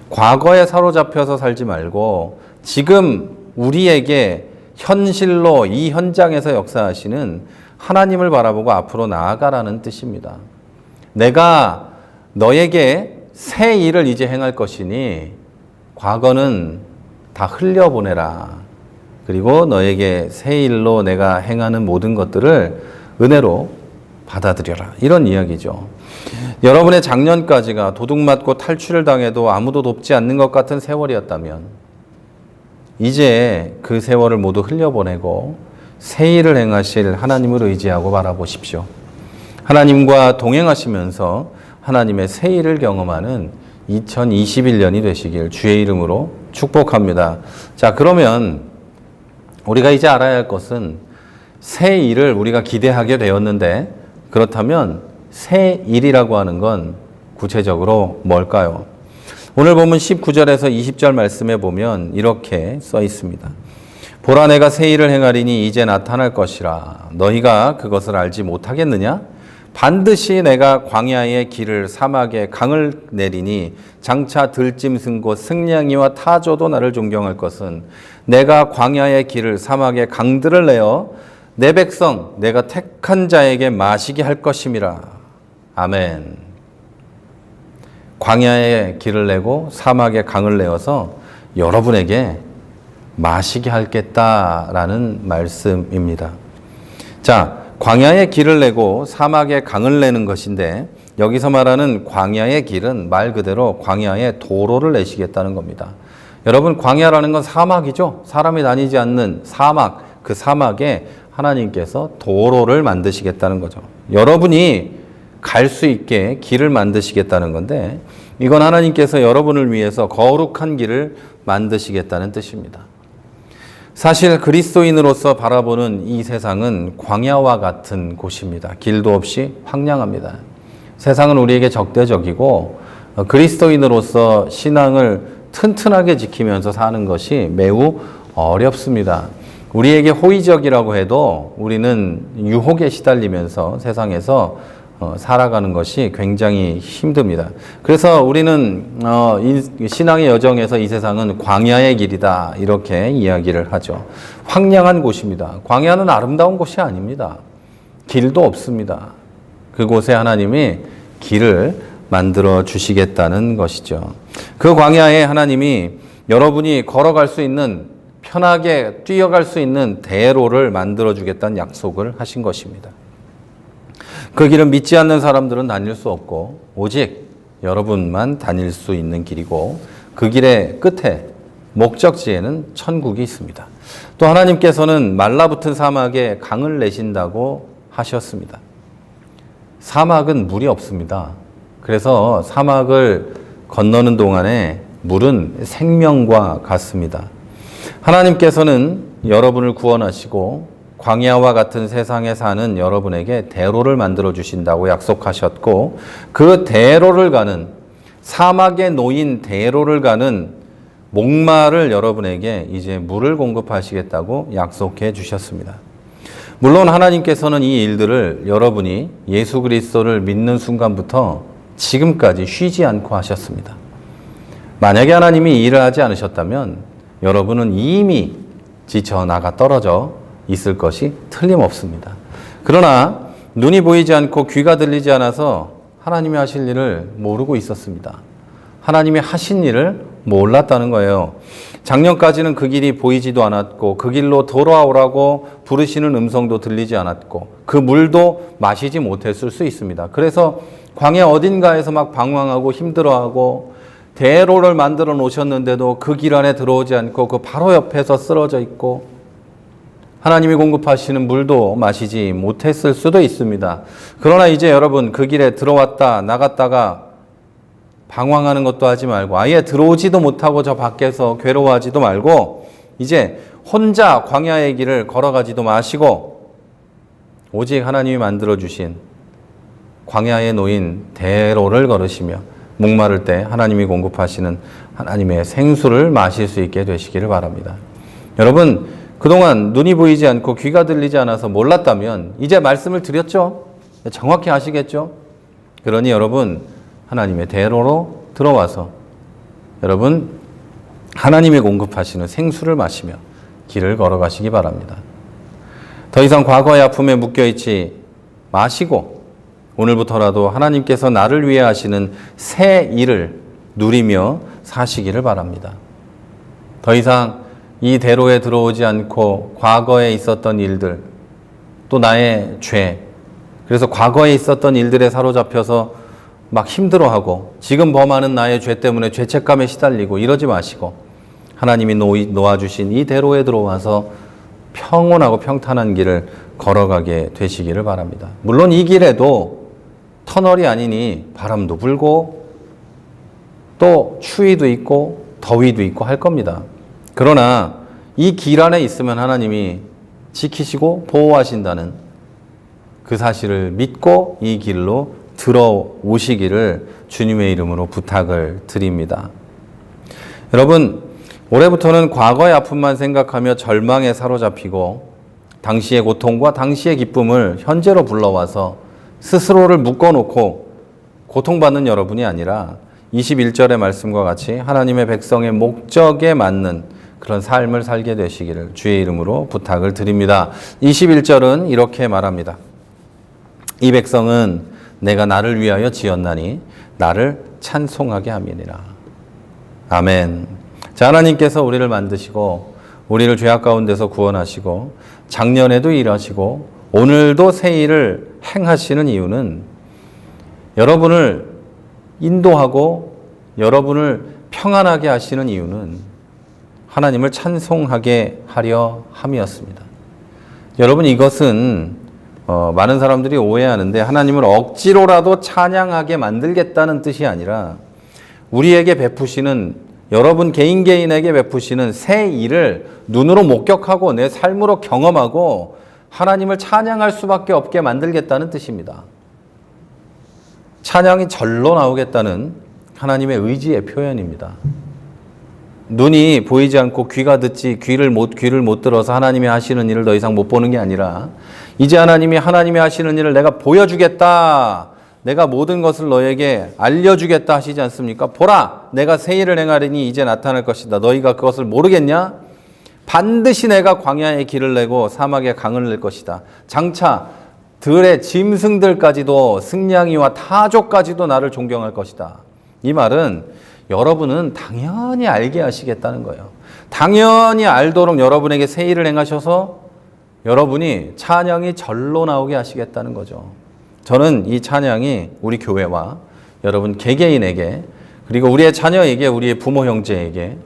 과거에 사로잡혀서 살지 말고 지금 우리에게 현실로 이 현장에서 역사하시는 하나님을 바라보고 앞으로 나아가라는 뜻입니다. 내가 너에게 새 일을 이제 행할 것이니 과거는 다 흘려보내라. 그리고 너에게 새 일로 내가 행하는 모든 것들을 은혜로 받아들여라. 이런 이야기죠. 여러분의 작년까지가 도둑맞고 탈취를 당해도 아무도 돕지 않는 것 같은 세월이었다면 이제 그 세월을 모두 흘려보내고 새 일을 행하실 하나님을 의지하고 바라보십시오. 하나님과 동행하시면서 하나님의 새 일을 경험하는 2021년이 되시길 주의 이름으로 축복합니다. 자, 그러면 우리가 이제 알아야 할 것은 새 일을 우리가 기대하게 되었는데 그렇다면 새 일이라고 하는 건 구체적으로 뭘까요? 오늘 본문 19절에서 20절 말씀에 보면 이렇게 써 있습니다. 보라 내가 새 일을 행하리니 이제 나타날 것이라 너희가 그것을 알지 못하겠느냐? 반드시 내가 광야의 길을 사막에 강을 내리니 장차 들짐승 곧 승냥이와 타조도 나를 존경할 것은 내가 광야의 길을 사막에 강들을 내어 내 백성 내가 택한 자에게 마시게 할 것임이라. 아멘. 광야의 길을 내고 사막에 강을 내어서 여러분에게 마시게 하겠다라는 말씀입니다. 자, 광야의 길을 내고 사막에 강을 내는 것인데 여기서 말하는 광야의 길은 말 그대로 광야의 도로를 내시겠다는 겁니다. 여러분, 광야라는 건 사막이죠. 사람이 다니지 않는 사막, 그 사막에 하나님께서 도로를 만드시겠다는 거죠. 여러분이 갈 수 있게 길을 만드시겠다는 건데 이건 하나님께서 여러분을 위해서 거룩한 길을 만드시겠다는 뜻입니다. 사실 그리스도인으로서 바라보는 이 세상은 광야와 같은 곳입니다. 길도 없이 황량합니다. 세상은 우리에게 적대적이고 그리스도인으로서 신앙을 튼튼하게 지키면서 사는 것이 매우 어렵습니다. 우리에게 호의적이라고 해도 우리는 유혹에 시달리면서 세상에서 살아가는 것이 굉장히 힘듭니다. 그래서 우리는 신앙의 여정에서 이 세상은 광야의 길이다 이렇게 이야기를 하죠. 황량한 곳입니다. 광야는 아름다운 곳이 아닙니다. 길도 없습니다. 그곳에 하나님이 길을 만들어 주시겠다는 것이죠. 그 광야에 하나님이 여러분이 걸어갈 수 있는 편하게 뛰어갈 수 있는 대로를 만들어 주겠다는 약속을 하신 것입니다. 그 길은 믿지 않는 사람들은 다닐 수 없고 오직 여러분만 다닐 수 있는 길이고 그 길의 끝에 목적지에는 천국이 있습니다. 또 하나님께서는 말라붙은 사막에 강을 내신다고 하셨습니다. 사막은 물이 없습니다. 그래서 사막을 건너는 동안에 물은 생명과 같습니다. 하나님께서는 여러분을 구원하시고 광야와 같은 세상에 사는 여러분에게 대로를 만들어 주신다고 약속하셨고 그 대로를 가는 사막에 놓인 대로를 가는 목마를 여러분에게 이제 물을 공급하시겠다고 약속해 주셨습니다. 물론 하나님께서는 이 일들을 여러분이 예수 그리스도를 믿는 순간부터 지금까지 쉬지 않고 하셨습니다. 만약에 하나님이 이 일을 하지 않으셨다면 여러분은 이미 지쳐 나가 떨어져 있을 것이 틀림없습니다. 그러나 눈이 보이지 않고 귀가 들리지 않아서 하나님이 하실 일을 모르고 있었습니다. 하나님이 하신 일을 몰랐다는 거예요. 작년까지는 그 길이 보이지도 않았고 그 길로 돌아오라고 부르시는 음성도 들리지 않았고 그 물도 마시지 못했을 수 있습니다. 그래서 광야 어딘가에서 막 방황하고 힘들어하고 대로를 만들어 놓으셨는데도 그 길 안에 들어오지 않고 그 바로 옆에서 쓰러져 있고 하나님이 공급하시는 물도 마시지 못했을 수도 있습니다. 그러나 이제 여러분 그 길에 들어왔다 나갔다가 방황하는 것도 하지 말고 아예 들어오지도 못하고 저 밖에서 괴로워하지도 말고 이제 혼자 광야의 길을 걸어가지도 마시고 오직 하나님이 만들어주신 광야에 놓인 대로를 걸으시며 목마를 때 하나님이 공급하시는 하나님의 생수를 마실 수 있게 되시기를 바랍니다. 여러분 그동안 눈이 보이지 않고 귀가 들리지 않아서 몰랐다면 이제 말씀을 드렸죠? 정확히 아시겠죠? 그러니 여러분 하나님의 대로로 들어와서 여러분 하나님이 공급하시는 생수를 마시며 길을 걸어가시기 바랍니다. 더 이상 과거의 아픔에 묶여있지 마시고 오늘부터라도 하나님께서 나를 위해 하시는 새 일을 누리며 사시기를 바랍니다. 더 이상 이 대로에 들어오지 않고 과거에 있었던 일들, 또 나의 죄, 그래서 과거에 있었던 일들에 사로잡혀서 막 힘들어하고 지금 범하는 나의 죄 때문에 죄책감에 시달리고 이러지 마시고 하나님이 놓아주신 이 대로에 들어와서 평온하고 평탄한 길을 걸어가게 되시기를 바랍니다. 물론 이 길에도 터널이 아니니 바람도 불고 또 추위도 있고 더위도 있고 할 겁니다. 그러나 이 길 안에 있으면 하나님이 지키시고 보호하신다는 그 사실을 믿고 이 길로 들어오시기를 주님의 이름으로 부탁을 드립니다. 여러분, 올해부터는 과거의 아픔만 생각하며 절망에 사로잡히고 당시의 고통과 당시의 기쁨을 현재로 불러와서 스스로를 묶어놓고 고통받는 여러분이 아니라 21절의 말씀과 같이 하나님의 백성의 목적에 맞는 그런 삶을 살게 되시기를 주의 이름으로 부탁을 드립니다. 21절은 이렇게 말합니다. 이 백성은 내가 나를 위하여 지었나니 나를 찬송하게 함이니라. 아멘. 자, 하나님께서 우리를 만드시고 우리를 죄악 가운데서 구원하시고 작년에도 일하시고 오늘도 새 일을 행하시는 이유는 여러분을 인도하고 여러분을 평안하게 하시는 이유는 하나님을 찬송하게 하려 함이었습니다. 여러분, 이것은 많은 사람들이 오해하는데 하나님을 억지로라도 찬양하게 만들겠다는 뜻이 아니라 우리에게 베푸시는, 여러분 개인에게 베푸시는 새 일을 눈으로 목격하고 내 삶으로 경험하고 하나님을 찬양할 수밖에 없게 만들겠다는 뜻입니다. 찬양이 절로 나오겠다는 하나님의 의지의 표현입니다. 눈이 보이지 않고 귀가 듣지 귀를 못 들어서 하나님이 하시는 일을 더 이상 못 보는 게 아니라 이제 하나님이 하시는 일을 내가 보여주겠다. 내가 모든 것을 너에게 알려주겠다 하시지 않습니까? 보라, 내가 새 일을 행하리니 이제 나타날 것이다. 너희가 그것을 모르겠냐? 반드시 내가 광야에 길을 내고 사막에 강을 낼 것이다. 장차 들의 짐승들까지도 승냥이와 타조까지도 나를 존경할 것이다. 이 말은 여러분은 당연히 알게 하시겠다는 거예요. 당연히 알도록 여러분에게 새 일을 행하셔서 여러분이 찬양이 절로 나오게 하시겠다는 거죠. 저는 이 찬양이 우리 교회와 여러분 개개인에게 그리고 우리의 자녀에게 우리의 부모 형제에게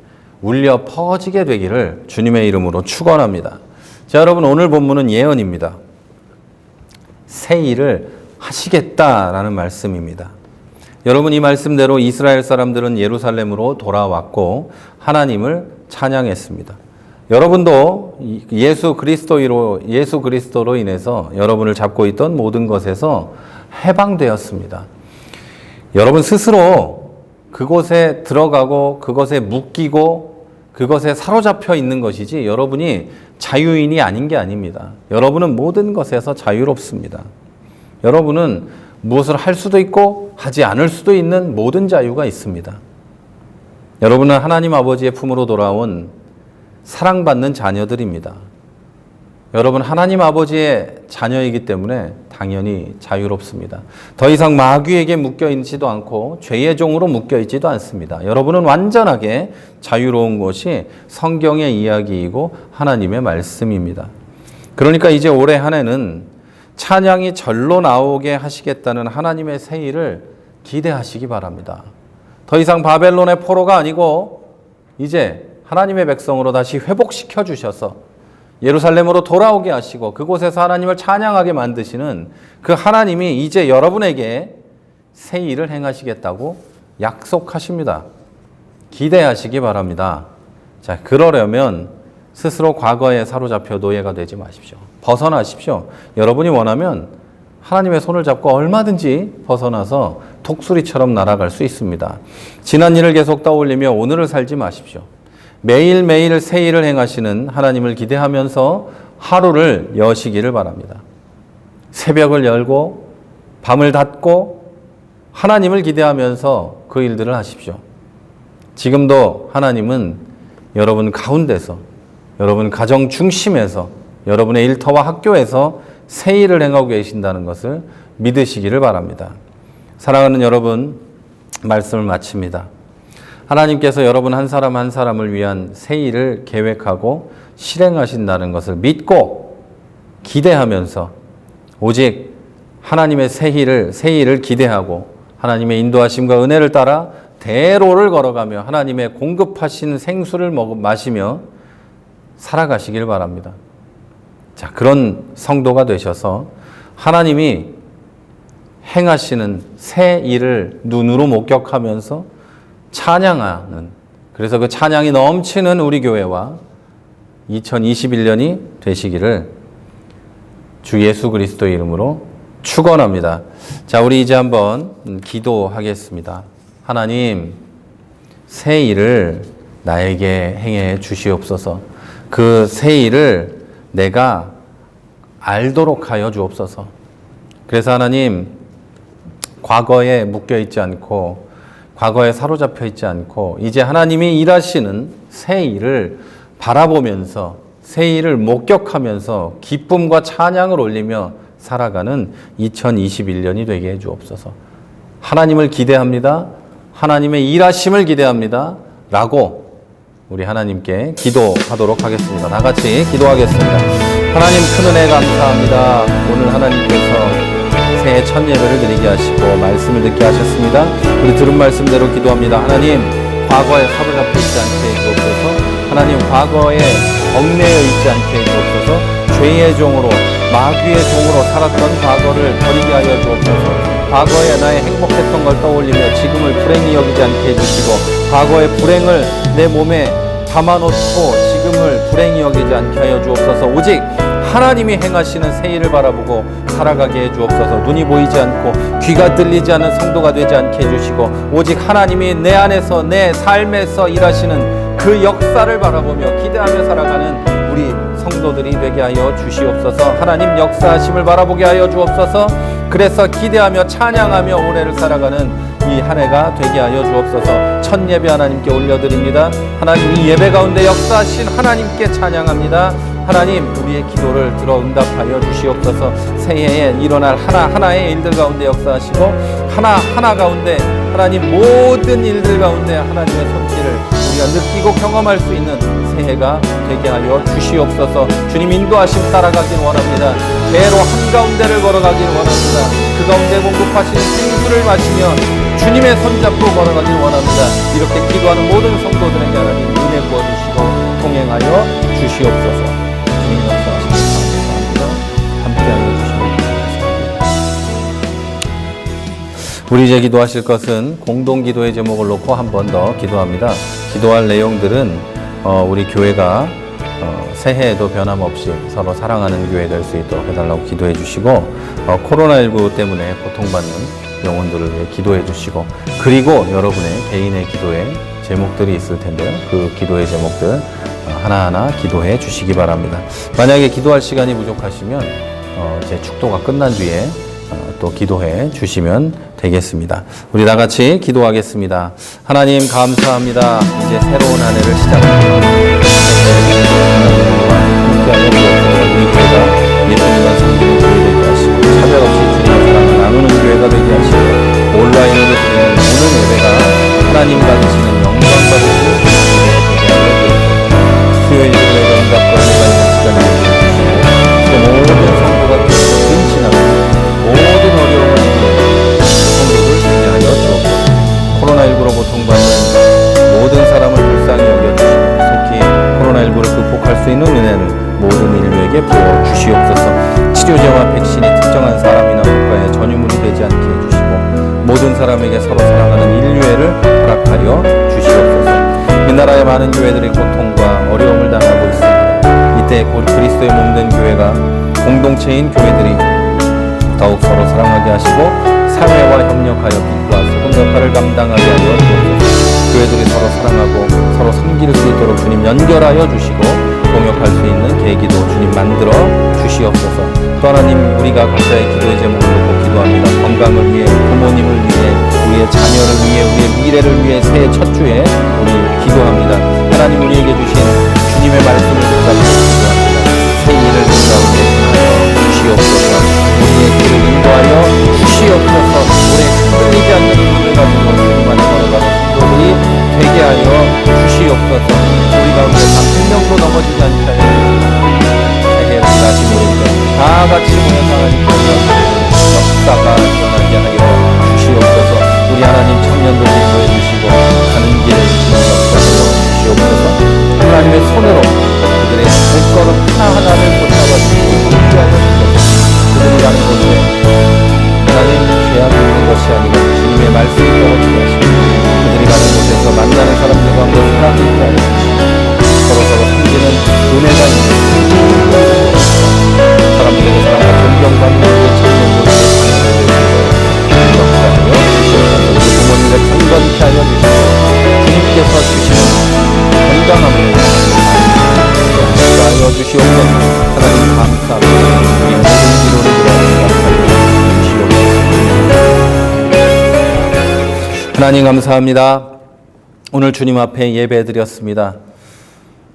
울려 퍼지게 되기를 주님의 이름으로 축원합니다. 자, 여러분, 오늘 본문은 예언입니다. 새 일을 하시겠다라는 말씀입니다. 여러분, 이 말씀대로 이스라엘 사람들은 예루살렘으로 돌아왔고 하나님을 찬양했습니다. 여러분도 예수 그리스도로 인해서 여러분을 잡고 있던 모든 것에서 해방되었습니다. 여러분 스스로 그곳에 들어가고 그것에 묶이고 그것에 사로잡혀 있는 것이지 여러분이 자유인이 아닌 게 아닙니다. 여러분은 모든 것에서 자유롭습니다. 여러분은 무엇을 할 수도 있고 하지 않을 수도 있는 모든 자유가 있습니다. 여러분은 하나님 아버지의 품으로 돌아온 사랑받는 자녀들입니다. 여러분 하나님 아버지의 자녀이기 때문에 당연히 자유롭습니다. 더 이상 마귀에게 묶여있지도 않고 죄의 종으로 묶여있지도 않습니다. 여러분은 완전하게 자유로운 것이 성경의 이야기이고 하나님의 말씀입니다. 그러니까 이제 올해 한 해는 찬양이 절로 나오게 하시겠다는 하나님의 새 일을 기대하시기 바랍니다. 더 이상 바벨론의 포로가 아니고 이제 하나님의 백성으로 다시 회복시켜 주셔서 예루살렘으로 돌아오게 하시고 그곳에서 하나님을 찬양하게 만드시는 그 하나님이 이제 여러분에게 새 일을 행하시겠다고 약속하십니다. 기대하시기 바랍니다. 자, 그러려면 스스로 과거에 사로잡혀 노예가 되지 마십시오. 벗어나십시오. 여러분이 원하면 하나님의 손을 잡고 얼마든지 벗어나서 독수리처럼 날아갈 수 있습니다. 지난 일을 계속 떠올리며 오늘을 살지 마십시오. 매일매일 새 일을 행하시는 하나님을 기대하면서 하루를 여시기를 바랍니다. 새벽을 열고 밤을 닫고 하나님을 기대하면서 그 일들을 하십시오. 지금도 하나님은 여러분 가운데서, 여러분 가정 중심에서, 여러분의 일터와 학교에서 새 일을 행하고 계신다는 것을 믿으시기를 바랍니다. 사랑하는 여러분, 말씀을 마칩니다. 하나님께서 여러분 한 사람 한 사람을 위한 새 일을 계획하고 실행하신다는 것을 믿고 기대하면서 오직 하나님의 새 일을 기대하고 하나님의 인도하심과 은혜를 따라 대로를 걸어가며 하나님의 공급하신 생수를 마시며 살아가시길 바랍니다. 자, 그런 성도가 되셔서 하나님이 행하시는 새 일을 눈으로 목격하면서 찬양하는, 그래서 그 찬양이 넘치는 우리 교회와 2021년이 되시기를 주 예수 그리스도의 이름으로 축원합니다. 자, 우리 이제 한번 기도하겠습니다. 하나님, 새 일을 나에게 행해 주시옵소서. 그 새 일을 내가 알도록 하여 주옵소서. 그래서 하나님, 과거에 묶여 있지 않고 과거에 사로잡혀 있지 않고 이제 하나님이 일하시는 새 일을 바라보면서 새 일을 목격하면서 기쁨과 찬양을 올리며 살아가는 2021년이 되게 해 주옵소서. 하나님을 기대합니다. 하나님의 일하심을 기대합니다. 라고 우리 하나님께 기도하도록 하겠습니다. 다 같이 기도하겠습니다. 하나님, 큰 은혜 감사합니다. 오늘 하나님께서 새해 첫 예배를 드리게 하시고 말씀을 듣게 하셨습니다. 우리 들은 말씀대로 기도합니다. 하나님, 과거에 사로잡혀 있지 않게 해주옵소서. 하나님, 과거에 얽매여 있지 않게 해주옵소서. 죄의 종으로, 마귀의 종으로 살았던 과거를 버리게 하여 주옵소서. 과거에 나의 행복했던 걸 떠올리며 지금을 불행히 여기지 않게 해주시고, 과거의 불행을 내 몸에 담아놓고 지금을 불행히 여기지 않게 하여 주옵소서. 오직 하나님이 행하시는 새 일을 바라보고 살아가게 해주옵소서. 눈이 보이지 않고 귀가 들리지 않는 성도가 되지 않게 해주시고, 오직 하나님이 내 안에서 내 삶에서 일하시는 그 역사를 바라보며 기대하며 살아가는 우리 성도들이 되게 하여 주시옵소서. 하나님 역사하심을 바라보게 하여 주옵소서. 그래서 기대하며 찬양하며 올해를 살아가는 이 한 해가 되게 하여 주옵소서. 첫 예배 하나님께 올려드립니다. 하나님, 이 예배 가운데 역사하신 하나님께 찬양합니다. 하나님, 우리의 기도를 들어 응답하여 주시옵소서. 새해에 일어날 하나하나의 일들 가운데 역사하시고 하나하나 가운데 하나님 모든 일들 가운데 하나님의 손길을 우리가 느끼고 경험할 수 있는 새해가 되게 하여 주시옵소서. 주님 인도하심 따라가길 원합니다. 배로 한가운데를 걸어가길 원합니다. 그 가운데 공급하시는 생수를 마시며 주님의 손잡고 걸어가길 원합니다. 이렇게 기도하는 모든 성도들에게 하나님 은혜 부어주시고 동행하여 주시옵소서. 주님 역사하시니 감사합니다. 함께하여 주시옵소서. 우리 이제 기도하실 것은 공동기도의 제목을 놓고 한 번 더 기도합니다. 기도할 내용들은 우리 교회가 새해에도 변함없이 서로 사랑하는 교회 될 수 있도록 해달라고 기도해 주시고, 코로나19 때문에 고통받는 영혼들을 위해 기도해 주시고, 그리고 여러분의 개인의 기도의 제목들이 있을 텐데요. 그 기도의 제목들 하나하나 기도해 주시기 바랍니다. 만약에 기도할 시간이 부족하시면 제 축도가 끝난 뒤에 또 기도해 주시면 되겠습니다. 우리 다 같이 기도하겠습니다. 하나님 감사합니다. 이제 새로운 한 해를 시작합니다. 우리 교회가 예수님과 섬기는 교회 되게 하시고 차별 없이 주님의 사랑을 나누는 교회가 되게 하시고 온라인으로 드리는 모든 예배가 하나님 받으시는 영광 받으시는 교회가 되게 하여 주옵소서. 수요일 예배가 응답과 은혜가 있는 시간이 되게 해주시고 또 모든 성도가 근신하고 모든 어려움을 이기는 성도를 되게 하여 주옵소서. 코로나19로 고통받는 모든 사람을 불쌍히 여겨주시고 속히 코로나19를 극복할 수 있는 은혜를 모든 인류에게 부어 주시옵소서. 치료제와 백신이 특정한 사람이나 국가의 전유물이 되지 않게 해주시고 모든 사람에게 서로 사랑하는 인류애를 허락하여 주시옵소서. 이 나라의 많은 교회들이 고통과 어려움을 당하고 있습니다. 이때 그리스도의 몸된 교회가 공동체인 교회들이 더욱 서로 사랑하게 하시고 사회와 협력하여 빛과 소금 역할을 감당하게 하여 주옵소서. 교회들이 서로 사랑하고 서로 섬길 수 있도록 주님 연결하여 주시고 동역할 수 있는 계기도 주님 만들어 주시옵소서. 또 하나님, 우리가 각자의 기도의 제목을 놓고 기도합니다. 건강을 위해, 부모님을 위해, 우리의 자녀를 위해, 우리의 미래를 위해 새해 첫 주에 우리 기도합니다. 하나님, 우리에게 주신 주님의 말씀을 붙잡고 기도합니다. 새 일을 가운데 인하여 주시옵소서. 우리의 길을 인도하여 주시옵소서. 올해 흔들리지 않는 힘을 가지고 주님 안에 걸어가는 성도들이 되게 하여 주시옵소서. 우리 가운데 단 한 명도 넘어지지 않게 하여 새해를 다시 모일 때다 같이 모여서 하나님께 역사가 일어나게 하여 주시옵소서. 우리 하나님 청년들 인도해 주시고 가는 길에 역사하여 주시옵소서. 하나님의 손으로 그들의 발걸음 하나하나를 붙잡아 주시고 함께하여 주옵소서. 그들이 하나님 감사합니다. 오늘 주님 앞에 예배드렸습니다.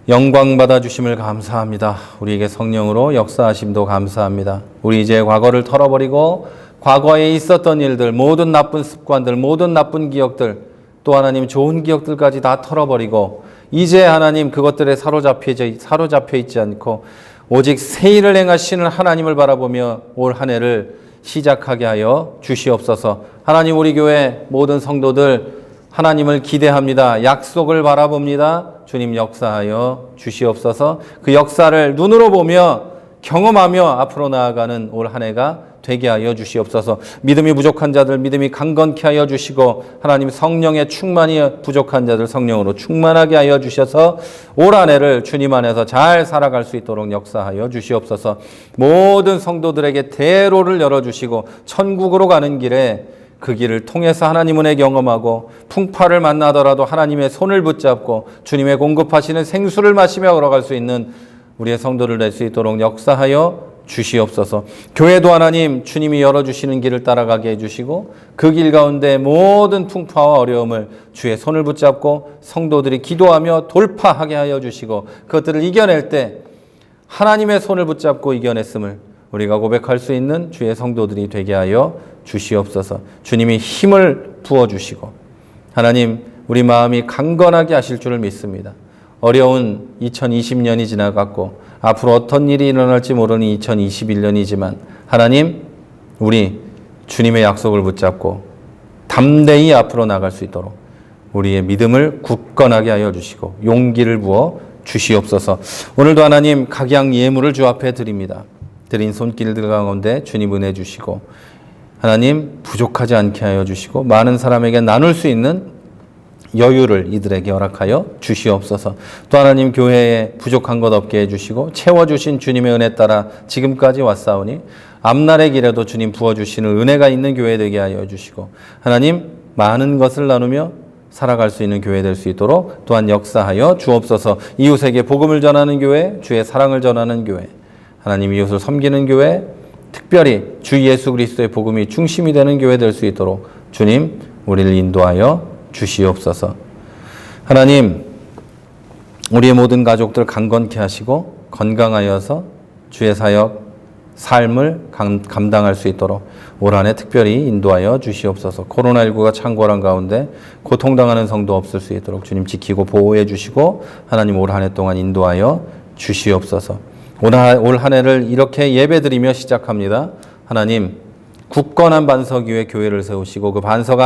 영광 받아주심을 감사합니다. 우리에게 성령으로 역사하심도 감사합니다. 우리 이제 과거를 털어버리고 과거에 있었던 일들, 모든 나쁜 습관들, 모든 나쁜 기억들, 또 하나님 좋은 기억들까지 다 털어버리고 이제 하나님 그것들에 사로잡혀 있지 않고 오직 새 일을 행하시는 하나님을 바라보며 올 한 해를 시작하게 하여 주시옵소서. 하나님, 우리 교회 모든 성도들 하나님을 기대합니다. 약속을 바라봅니다. 주님 역사하여 주시옵소서. 그 역사를 눈으로 보며 경험하며 앞으로 나아가는 올 한 해가 되게 하여 주시옵소서. 믿음이 부족한 자들 믿음이 강건케 하여 주시고, 하나님 성령의 충만이 부족한 자들 성령으로 충만하게 하여 주셔서 올 한 해를 주님 안에서 잘 살아갈 수 있도록 역사하여 주시옵소서. 모든 성도들에게 대로를 열어주시고 천국으로 가는 길에 그 길을 통해서 하나님 은혜 경험하고 풍파를 만나더라도 하나님의 손을 붙잡고 주님의 공급하시는 생수를 마시며 걸어갈 수 있는 우리의 성도를 낼 수 있도록 역사하여 주시옵소서. 교회도 하나님 주님이 열어주시는 길을 따라가게 해주시고 그 길 가운데 모든 풍파와 어려움을 주의 손을 붙잡고 성도들이 기도하며 돌파하게 하여 주시고 그것들을 이겨낼 때 하나님의 손을 붙잡고 이겨냈음을 우리가 고백할 수 있는 주의 성도들이 되게 하여 주시옵소서. 주님이 힘을 부어주시고 하나님 우리 마음이 강건하게 하실 줄을 믿습니다. 어려운 2020년이 지나갔고 앞으로 어떤 일이 일어날지 모르는 2021년이지만 하나님 우리 주님의 약속을 붙잡고 담대히 앞으로 나갈 수 있도록 우리의 믿음을 굳건하게 하여 주시고 용기를 부어 주시옵소서. 오늘도 하나님 각양 예물을 주 앞에 드립니다. 드린 손길들 가운데 주님 은혜 주시고 하나님 부족하지 않게 하여 주시고 많은 사람에게 나눌 수 있는 여유를 이들에게 허락하여 주시옵소서. 또 하나님 교회에 부족한 것 없게 해주시고 채워주신 주님의 은혜 따라 지금까지 왔사오니 앞날의 길에도 주님 부어주시는 은혜가 있는 교회 되게 하여 주시고 하나님 많은 것을 나누며 살아갈 수 있는 교회 될 수 있도록 또한 역사하여 주옵소서. 이웃에게 복음을 전하는 교회, 주의 사랑을 전하는 교회, 하나님 이웃을 섬기는 교회, 특별히 주 예수 그리스도의 복음이 중심이 되는 교회 될 수 있도록 주님 우리를 인도하여 주시옵소서. 하나님 우리의 모든 가족들 강건케 하시고 건강하여서 주의 사역 삶을 감당할 수 있도록 올 한 해 특별히 인도하여 주시옵소서. 코로나19가 창궐한 가운데 고통당하는 성도 없을 수 있도록 주님 지키고 보호해 주시고 하나님 올 한 해 동안 인도하여 주시옵소서. 올 한 해를 이렇게 예배드리며 시작합니다. 하나님 굳건한 반석 위에 교회를 세우시고 그 반석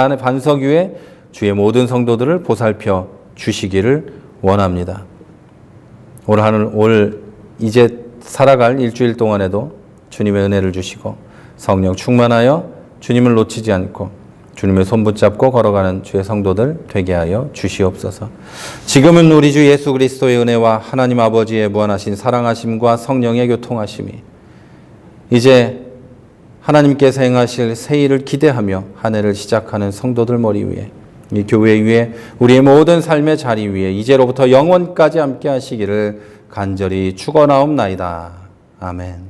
위에 주의 모든 성도들을 보살펴 주시기를 원합니다. 올 이제 살아갈 일주일 동안에도 주님의 은혜를 주시고 성령 충만하여 주님을 놓치지 않고 주님의 손 붙잡고 걸어가는 주의 성도들 되게 하여 주시옵소서. 지금은 우리 주 예수 그리스도의 은혜와 하나님 아버지의 무한하신 사랑하심과 성령의 교통하심이 이제 하나님께서 행하실 새 일을 기대하며 한 해를 시작하는 성도들 머리 위에 이 교회 위에 우리의 모든 삶의 자리 위에 이제로부터 영원까지 함께 하시기를 간절히 축원하옵나이다. 아멘.